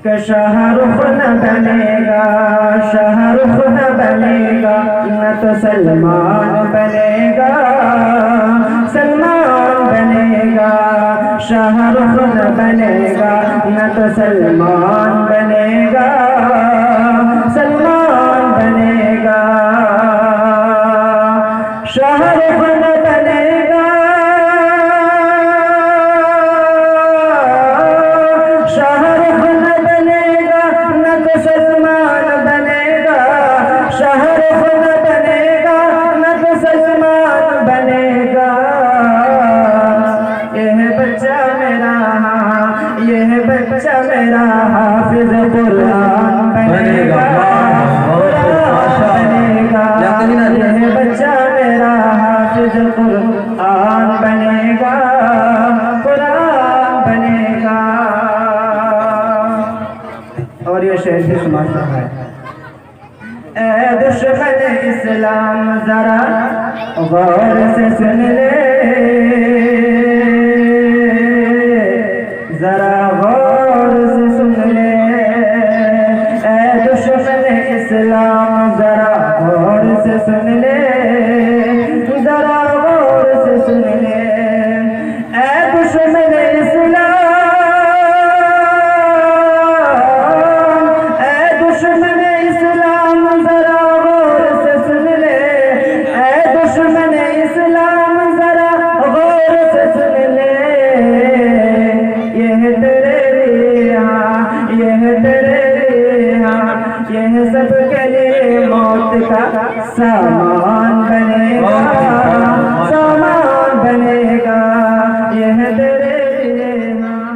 कि शाहरुख न बनेगा, शाहरुख न बनेगा, न तो सलमान बनेगा, सलमान बनेगा। शाहरुख न बनेगा, न तो सलमान बनेगा, सलमान बनेगा। शाहरुख न बनेगा, शाहरुख न बनेगा, न तो सलमान बनेगा। शाहरुख न बनेगा, न तो सलमान बनेगा। यह बच्चा मेरा, यह बच्चा मेरा हाफिज कुरान बनेगा, बनेगा। यह बच्चा मेरा हाफिज कुरान बनेगा, कुरान बनेगा। और ये शेर भी सुनाता है। ऐ दुश्मन इस्लाम जरा गौर से सुन ले, जरा गौर से सुन ले। ऐ दुश्मन इस्लाम जरा गौर से सुन ले, जरा गौर से सुन ले। ऐ दुश्मन इस्लाम, ऐ दुश्मन इस्लाम जरा गौर से सुन ले। ऐ दुश्मन इस्लाम जरा गौर से सुन ले। यह तेरे लिए हाँ, यह तेरे लिए हाँ, यह सबके लिए मौत का सामान बनेगा, सामान बनेगा। यह तेरे लिए हाँ।